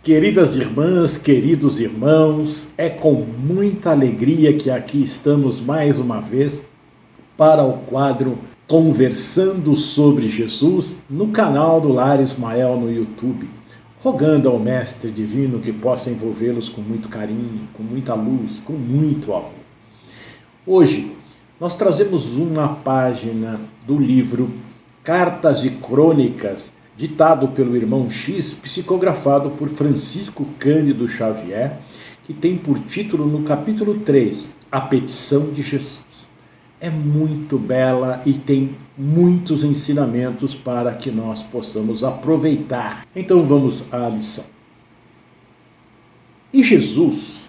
Queridas irmãs, queridos irmãos, é com muita alegria que aqui estamos mais uma vez para o quadro Conversando sobre Jesus no canal do Lar Ismael no YouTube, rogando ao Mestre Divino que possa envolvê-los com muito carinho, com muita luz, com muito amor. Hoje nós trazemos uma página do livro Cartas e Crônicas, ditado pelo irmão X, psicografado por Francisco Cândido Xavier, que tem por título no capítulo 3, A Petição de Jesus. É muito bela e tem muitos ensinamentos para que nós possamos aproveitar. Então vamos à lição. E Jesus,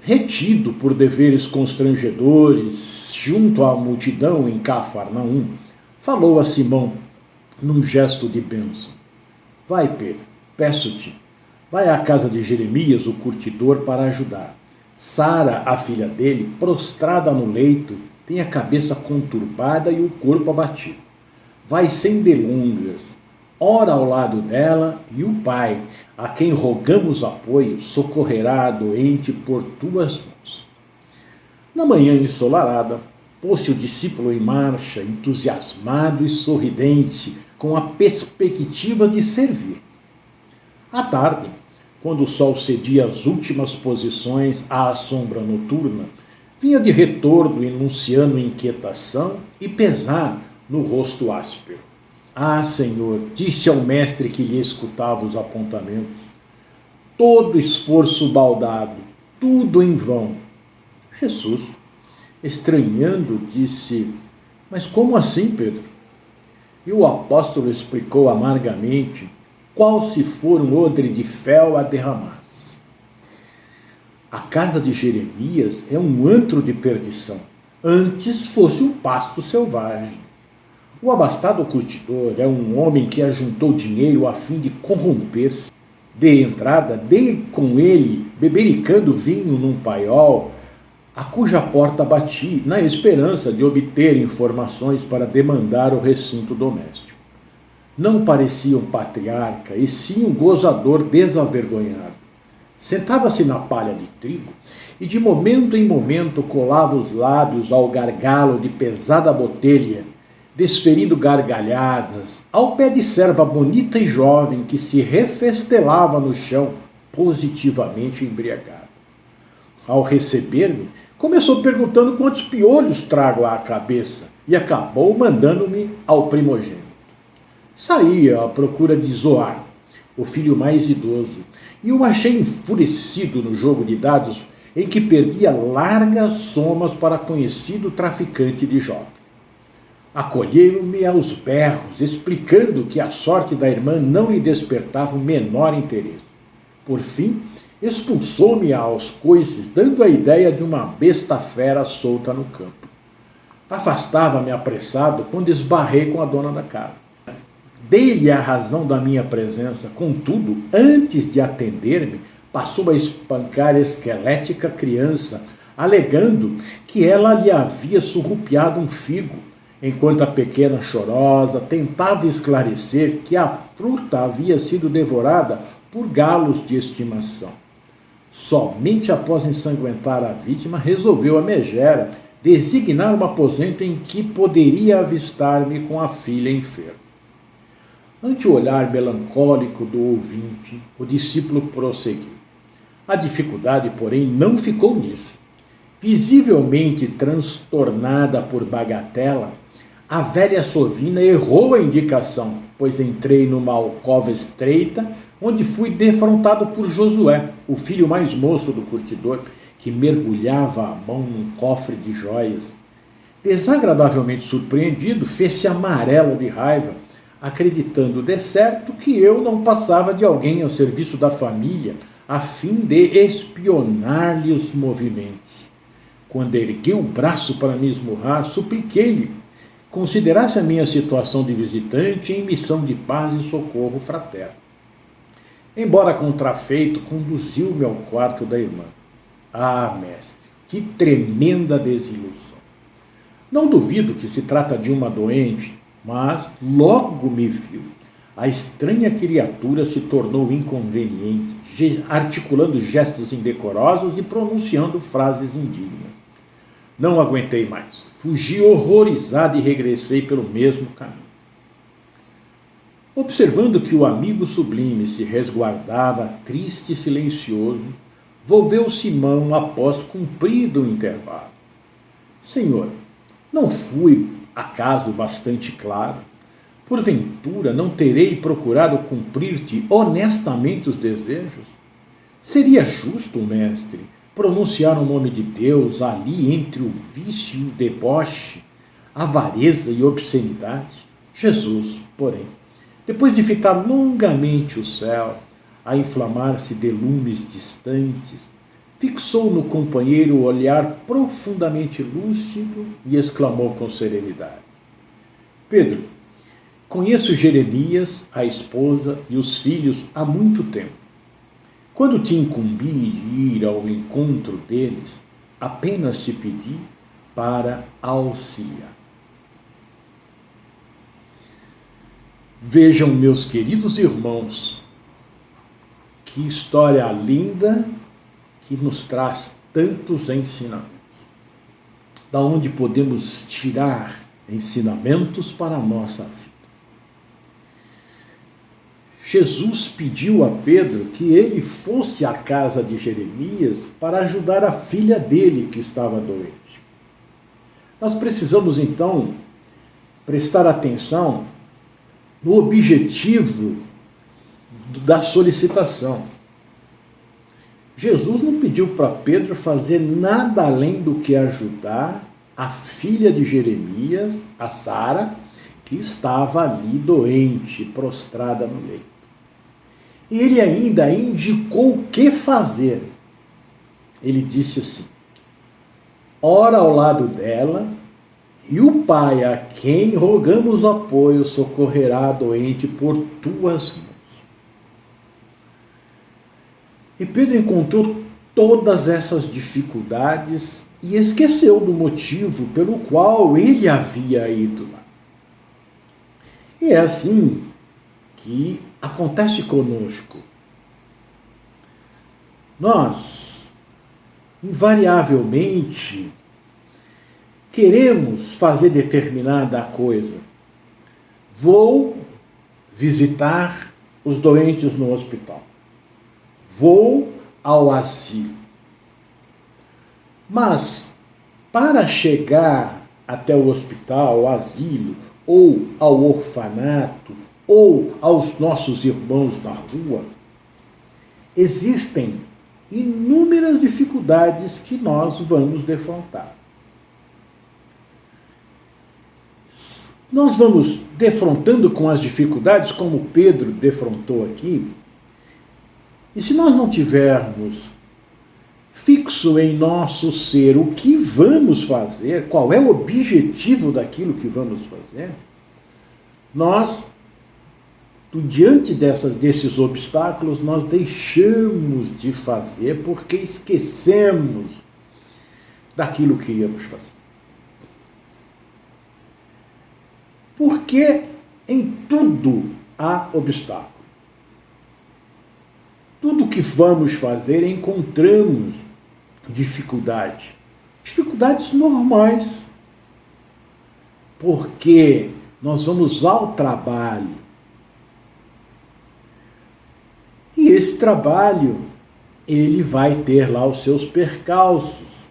retido por deveres constrangedores junto à multidão em Cafarnaum, falou a Simão num gesto de bênção: vai, Pedro, peço-te, vai à casa de Jeremias, o curtidor, para ajudar. Sara, a filha dele, prostrada no leito, tem a cabeça conturbada e o corpo abatido. Vai sem delongas, ora ao lado dela, e o Pai, a quem rogamos apoio, socorrerá a doente por tuas mãos. Na manhã ensolarada, pôs-se o discípulo em marcha, entusiasmado e sorridente, com a perspectiva de servir. À tarde, quando o sol cedia as últimas posições à sombra noturna, vinha de retorno enunciando inquietação e pesar no rosto áspero. Ah, Senhor, disse ao mestre que lhe escutava os apontamentos, todo esforço baldado, tudo em vão. Jesus, estranhando, disse: mas como assim, Pedro? E o apóstolo explicou amargamente qual se for um odre de fel a derramar-se. A casa de Jeremias é um antro de perdição, antes fosse um pasto selvagem. O abastado curtidor é um homem que ajuntou dinheiro a fim de corromper-se. De entrada, dei com ele, bebericando vinho num paiol, a cuja porta bati, na esperança de obter informações para demandar o recinto doméstico. Não parecia um patriarca, e sim um gozador desavergonhado. Sentava-se na palha de trigo e de momento em momento colava os lábios ao gargalo de pesada botelha, desferindo gargalhadas, ao pé de serva bonita e jovem que se refestelava no chão, positivamente embriagado. Ao receber-me, começou perguntando quantos piolhos trago à cabeça e acabou mandando-me ao primogênito. Saí à procura de Zoar, o filho mais idoso, e o achei enfurecido no jogo de dados em que perdia largas somas para conhecido traficante de Jope. Acolheu-me aos berros, explicando que a sorte da irmã não lhe despertava o menor interesse. Por fim, expulsou-me aos coices, dando a ideia de uma besta fera solta no campo. Afastava-me apressado quando esbarrei com a dona da casa. Dei-lhe a razão da minha presença, contudo, antes de atender-me, passou a espancar a esquelética criança, alegando que ela lhe havia surrupiado um figo, enquanto a pequena chorosa tentava esclarecer que a fruta havia sido devorada por galos de estimação. Somente após ensanguentar a vítima, resolveu a megera designar um aposento em que poderia avistar-me com a filha enferma. Ante o olhar melancólico do ouvinte, o discípulo prosseguiu. A dificuldade, porém, não ficou nisso. Visivelmente transtornada por bagatela, a velha sovina errou a indicação, pois entrei numa alcova estreita, onde fui defrontado por Josué, o filho mais moço do curtidor, que mergulhava a mão num cofre de joias. Desagradavelmente surpreendido, fez-se amarelo de raiva, acreditando de certo que eu não passava de alguém ao serviço da família, a fim de espionar-lhe os movimentos. Quando ergueu o braço para me esmurrar, supliquei-lhe considerasse a minha situação de visitante em missão de paz e socorro fraterno. Embora contrafeito, conduziu-me ao quarto da irmã. Ah, mestre, que tremenda desilusão! Não duvido que se trata de uma doente, mas logo me viu. a estranha criatura se tornou inconveniente, articulando gestos indecorosos e pronunciando frases indignas. Não aguentei mais. Fugi horrorizado e regressei pelo mesmo caminho. Observando que o amigo sublime se resguardava triste e silencioso, volveu Simão após cumprido o intervalo. Senhor, não fui acaso bastante claro? Porventura não terei procurado cumprir-te honestamente os desejos? Seria justo, mestre, pronunciar o nome de Deus ali entre o vício e o deboche, avareza e obscenidade? Jesus, porém, depois de fitar longamente o céu, a inflamar-se de lumes distantes, fixou no companheiro o olhar profundamente lúcido e exclamou com serenidade: Pedro, conheço Jeremias, a esposa e os filhos há muito tempo. Quando te incumbi de ir ao encontro deles, apenas te pedi para auxiliar. Vejam, meus queridos irmãos, que história linda que nos traz tantos ensinamentos. Da onde podemos tirar ensinamentos para a nossa vida. Jesus pediu a Pedro que ele fosse à casa de Jeremias para ajudar a filha dele que estava doente. Nós precisamos, então, prestar atenção no objetivo da solicitação. Jesus não pediu para Pedro fazer nada além do que ajudar a filha de Jeremias, a Sara, que estava ali doente, prostrada no leito. E ele ainda indicou o que fazer. Ele disse assim: ora ao lado dela, e o Pai, a quem rogamos apoio, socorrerá a doente por tuas mãos. E Pedro encontrou todas essas dificuldades e esqueceu do motivo pelo qual ele havia ido lá. E é assim que acontece conosco. Nós, invariavelmente, queremos fazer determinada coisa. Vou visitar os doentes no hospital. Vou ao asilo. Mas, para chegar até o hospital, ao asilo, ou ao orfanato, ou aos nossos irmãos na rua, existem inúmeras dificuldades que nós vamos defrontar. Nós vamos defrontando com as dificuldades, como Pedro defrontou aqui, e se nós não tivermos fixo em nosso ser o que vamos fazer, qual é o objetivo daquilo que vamos fazer, nós, diante desses obstáculos, nós deixamos de fazer porque esquecemos daquilo que íamos fazer. Porque em tudo há obstáculo. Tudo que vamos fazer encontramos dificuldade. Dificuldades normais. Porque nós vamos ao trabalho. E esse trabalho, ele vai ter lá os seus percalços.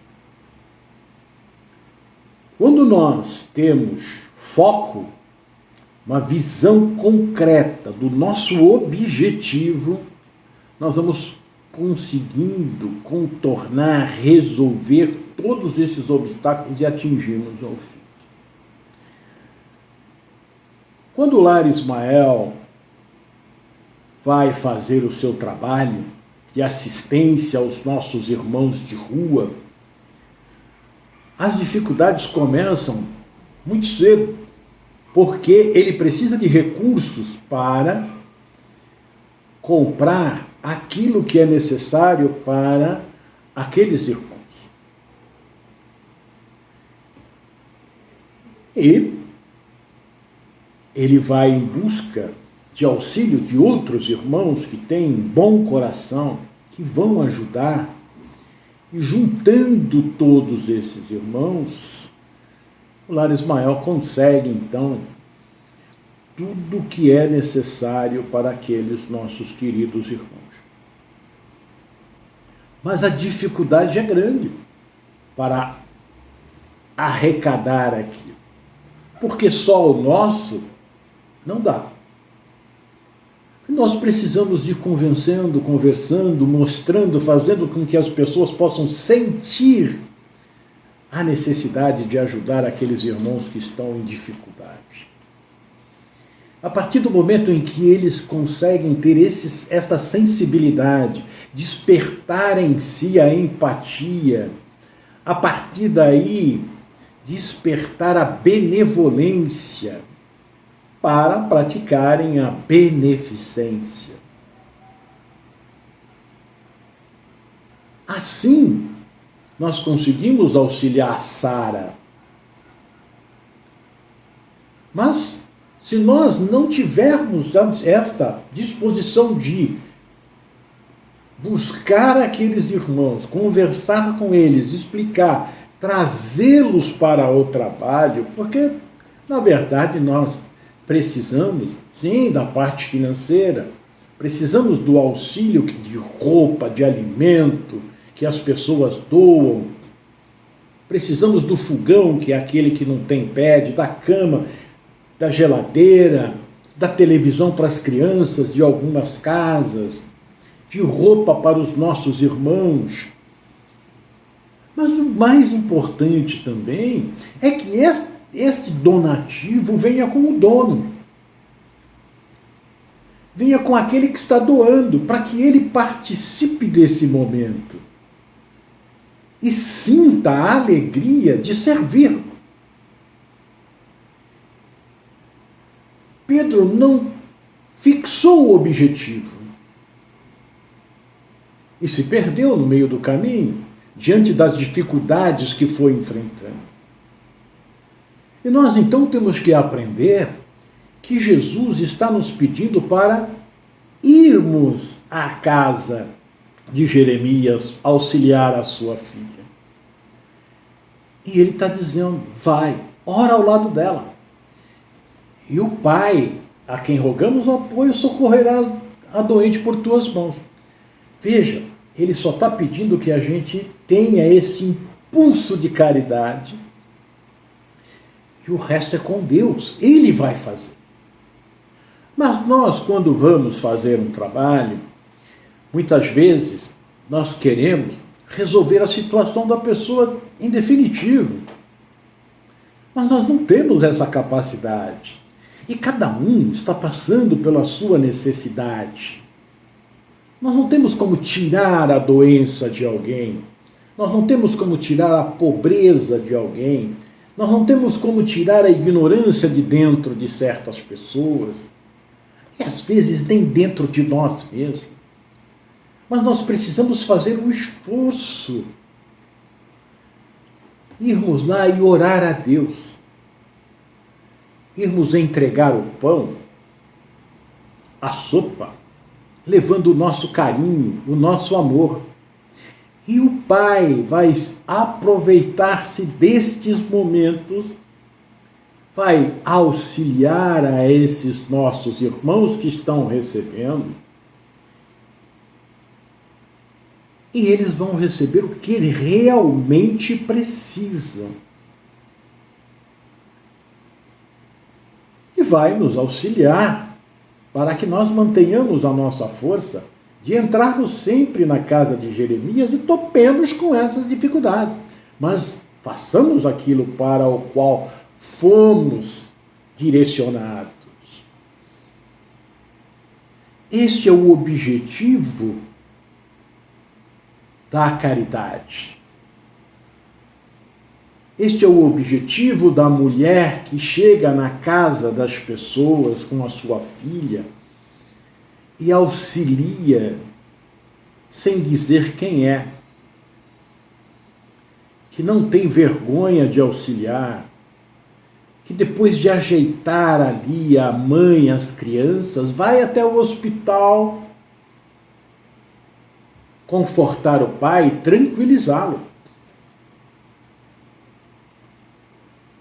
Quando nós temos foco, uma visão concreta do nosso objetivo, nós vamos conseguindo contornar, resolver todos esses obstáculos e atingirmos ao fim. Quando o Lar Ismael vai fazer o seu trabalho de assistência aos nossos irmãos de rua, as dificuldades começam muito cedo, porque ele precisa de recursos para comprar aquilo que é necessário para aqueles irmãos. E ele vai em busca de auxílio de outros irmãos que têm bom coração, que vão ajudar. E juntando todos esses irmãos, o Lar Ismael consegue, então, tudo o que é necessário para aqueles nossos queridos irmãos. Mas a dificuldade é grande para arrecadar aquilo, porque só o nosso não dá. Nós precisamos ir convencendo, conversando, mostrando, fazendo com que as pessoas possam sentir a necessidade de ajudar aqueles irmãos que estão em dificuldade. A partir do momento em que eles conseguem ter esta sensibilidade, despertar em si a empatia, a partir daí despertar a benevolência, para praticarem a beneficência. Assim, nós conseguimos auxiliar Sara. Mas, se nós não tivermos esta disposição de buscar aqueles irmãos, conversar com eles, explicar, trazê-los para o trabalho, porque, na verdade, nós precisamos, sim, da parte financeira, precisamos do auxílio de roupa, de alimento, que as pessoas doam, precisamos do fogão, que é aquele que não tem pede, da cama, da geladeira, da televisão para as crianças de algumas casas, de roupa para os nossos irmãos. Mas o mais importante também é que este donativo venha com o dono. Venha com aquele que está doando, para que ele participe desse momento. E sinta a alegria de servir. Pedro não fixou o objetivo. E se perdeu no meio do caminho, diante das dificuldades que foi enfrentando. E nós então temos que aprender que Jesus está nos pedindo para irmos à casa de Jeremias auxiliar a sua filha. E ele está dizendo, vai, ora ao lado dela. E o Pai, a quem rogamos o apoio, socorrerá a doente por tuas mãos. Veja, ele só está pedindo que a gente tenha esse impulso de caridade. E o resto é com Deus, Ele vai fazer. Mas nós, quando vamos fazer um trabalho, muitas vezes nós queremos resolver a situação da pessoa em definitivo. Mas nós não temos essa capacidade. E cada um está passando pela sua necessidade. Nós não temos como tirar a doença de alguém. Nós não temos como tirar a pobreza de alguém. Nós não temos como tirar a ignorância de dentro de certas pessoas. E às vezes nem dentro de nós mesmos. Mas nós precisamos fazer um esforço. Irmos lá e orar a Deus. Irmos entregar o pão, a sopa, levando o nosso carinho, o nosso amor. E o Pai vai aproveitar-se destes momentos, vai auxiliar a esses nossos irmãos que estão recebendo, e eles vão receber o que eles realmente precisam. E vai nos auxiliar para que nós mantenhamos a nossa força de entrarmos sempre na casa de Jeremias e topemos com essas dificuldades. Mas façamos aquilo para o qual fomos direcionados. Este é o objetivo da caridade. Este é o objetivo da mulher que chega na casa das pessoas com a sua filha e auxilia sem dizer quem é, que não tem vergonha de auxiliar, que depois de ajeitar ali a mãe, as crianças, vai até o hospital confortar o pai e tranquilizá-lo.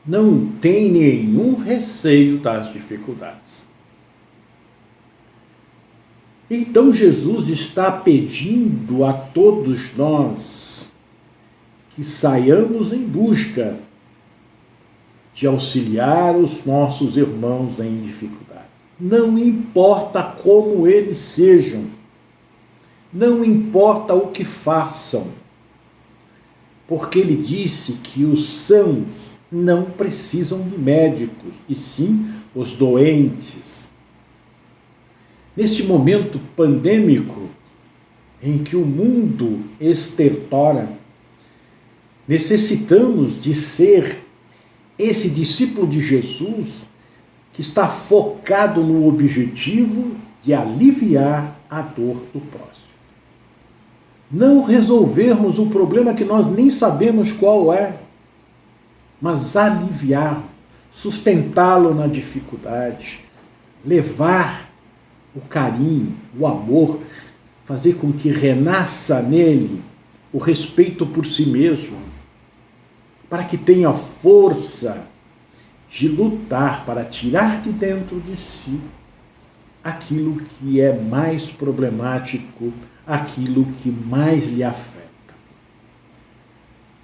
Não tem nenhum receio das dificuldades. Então Jesus está pedindo a todos nós que saiamos em busca de auxiliar os nossos irmãos em dificuldade. Não importa como eles sejam, não importa o que façam, porque ele disse que os sãos não precisam de médicos, e sim os doentes. Neste momento pandêmico, em que o mundo estertora, necessitamos de ser esse discípulo de Jesus que está focado no objetivo de aliviar a dor do próximo. Não resolvermos o problema que nós nem sabemos qual é, mas aliviar, sustentá-lo na dificuldade, levar o carinho, o amor, fazer com que renasça nele o respeito por si mesmo, para que tenha força de lutar para tirar de dentro de si aquilo que é mais problemático, aquilo que mais lhe afeta.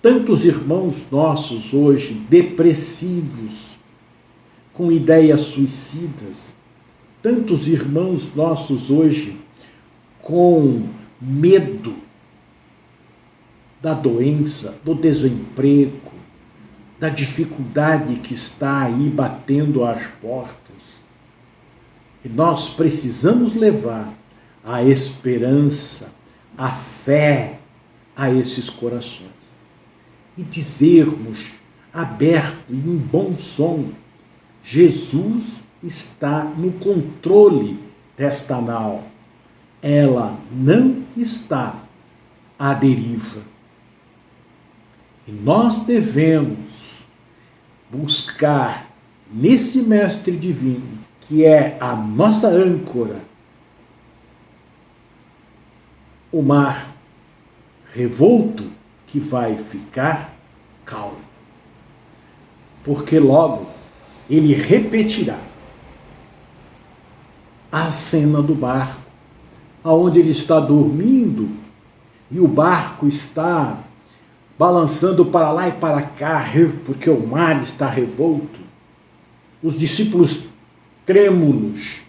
Tantos irmãos nossos hoje depressivos, com ideias suicidas, tantos irmãos nossos hoje com medo da doença, do desemprego, da dificuldade que está aí batendo às portas. E nós precisamos levar a esperança, a fé a esses corações. E dizermos, aberto e em bom som, Jesus está no controle desta nau. Ela não está à deriva. E nós devemos buscar nesse Mestre Divino, que é a nossa âncora, o mar revolto que vai ficar calmo. Porque logo ele repetirá a cena do barco, aonde ele está dormindo e o barco está balançando para lá e para cá, porque o mar está revolto. Os discípulos trêmulos,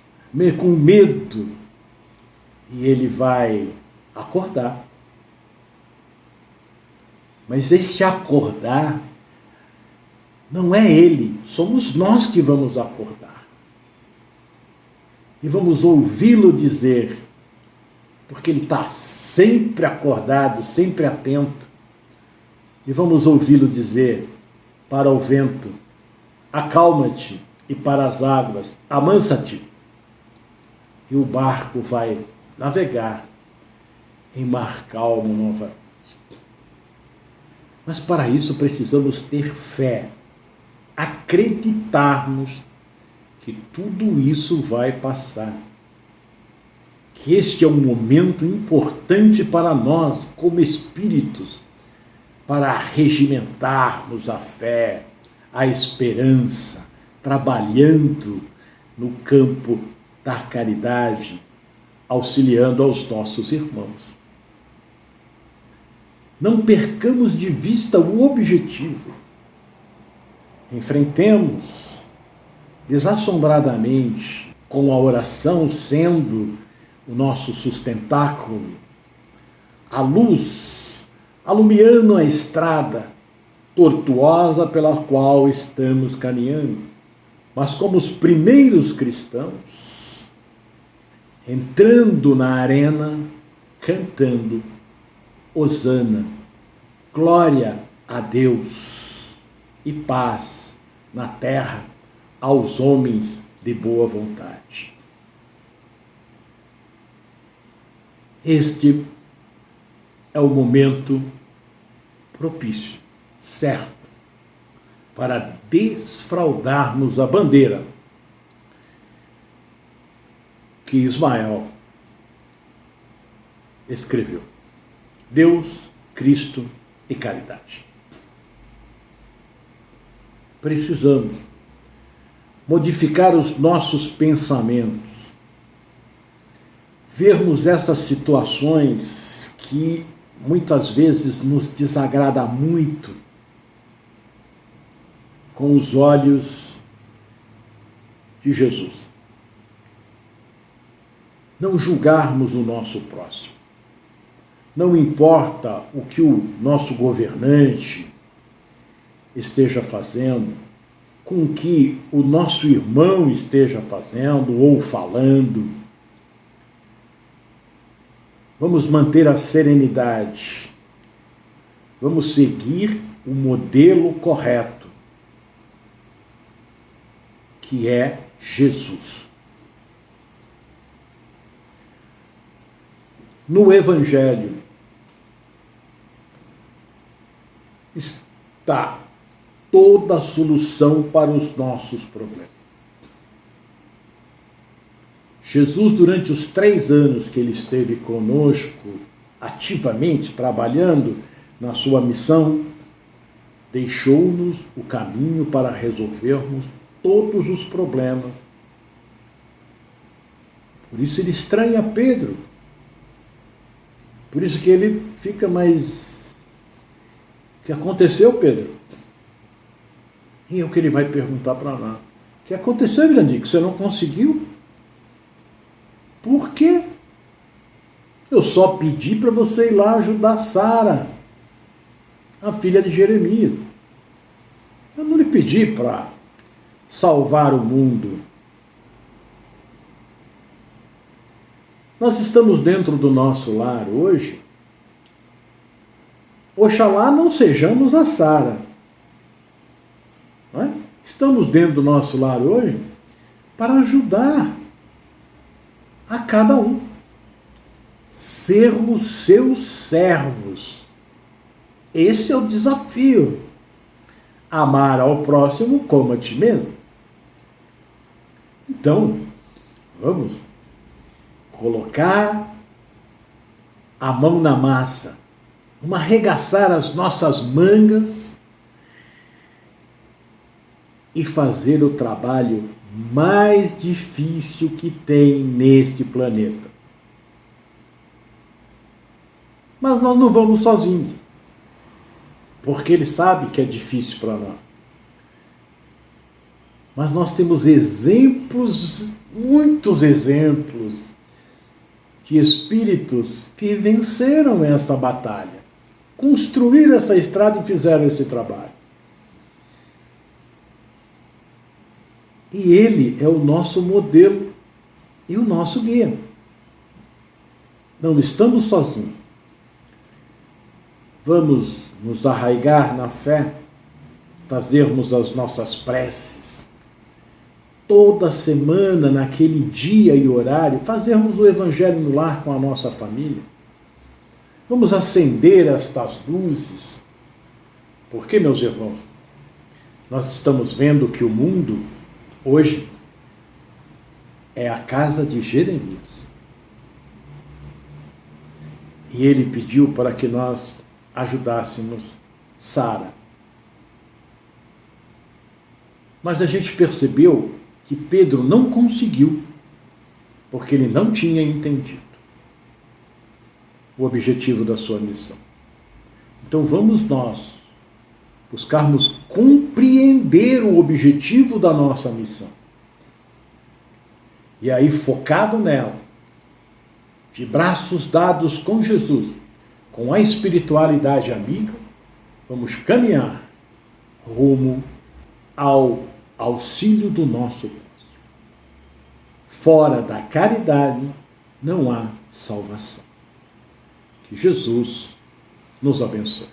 com medo, e ele vai acordar. Mas esse acordar não é ele, somos nós que vamos acordar. E vamos ouvi-lo dizer, porque ele está sempre acordado, sempre atento. E vamos ouvi-lo dizer para o vento, acalma-te, e para as águas, amansa-te. E o barco vai navegar em mar calmo novamente. Mas para isso precisamos ter fé, acreditarmos que tudo isso vai passar. Que este é um momento importante para nós, como espíritos, para regimentarmos a fé, a esperança, trabalhando no campo da caridade, auxiliando aos nossos irmãos. Não percamos de vista o objetivo. Enfrentemos desassombradamente, com a oração sendo o nosso sustentáculo, a luz alumiando a estrada tortuosa pela qual estamos caminhando. Mas como os primeiros cristãos, entrando na arena, cantando Hosana, glória a Deus e paz na terra aos homens de boa vontade. Este é o momento propício, certo, para desfraldarmos a bandeira que Ismael escreveu: Deus, Cristo e caridade. Precisamos modificar os nossos pensamentos, vermos essas situações que muitas vezes nos desagrada muito com os olhos de Jesus. Não julgarmos o nosso próximo. Não importa o que o nosso governante esteja fazendo, com o que o nosso irmão esteja fazendo ou falando. Vamos manter a serenidade. Vamos seguir o modelo correto, que é Jesus. No Evangelho está toda a solução para os nossos problemas. Jesus, durante os 3 anos que ele esteve conosco, ativamente trabalhando na sua missão, deixou-nos o caminho para resolvermos todos os problemas. Por isso ele estranha Pedro. Por isso que ele fica mais... O que aconteceu, Pedro? E é o que ele vai perguntar para nós. O que aconteceu, Grande? Que você não conseguiu? Por quê? Eu só pedi para você ir lá ajudar Sara, a filha de Jeremias. Eu não lhe pedi para salvar o mundo. Nós estamos dentro do nosso lar hoje. Oxalá não sejamos a Sara. Não é? Estamos dentro do nosso lar hoje para ajudar a cada um. Sermos seus servos. Esse é o desafio. Amar ao próximo como a ti mesmo. Então, vamos colocar a mão na massa, vamos arregaçar as nossas mangas e fazer o trabalho mais difícil que tem neste planeta. Mas nós não vamos sozinhos, porque ele sabe que é difícil para nós. Mas nós temos exemplos, muitos exemplos, de espíritos que venceram essa batalha, construíram essa estrada e fizeram esse trabalho. E ele é o nosso modelo e o nosso guia. Não estamos sozinhos. Vamos nos arraigar na fé, fazermos as nossas preces, toda semana, naquele dia e horário, fazermos o Evangelho no lar com a nossa família. Vamos acender estas luzes. Porque, meus irmãos, nós estamos vendo que o mundo, hoje, é a casa de Jeremias. E ele pediu para que nós ajudássemos Sara. Mas a gente percebeu que Pedro não conseguiu, porque ele não tinha entendido o objetivo da sua missão. Então vamos nós buscarmos compreender o objetivo da nossa missão. E aí, focado nela, de braços dados com Jesus, com a espiritualidade amiga, vamos caminhar rumo ao auxílio do nosso próximo. Fora da caridade não há salvação. Que Jesus nos abençoe.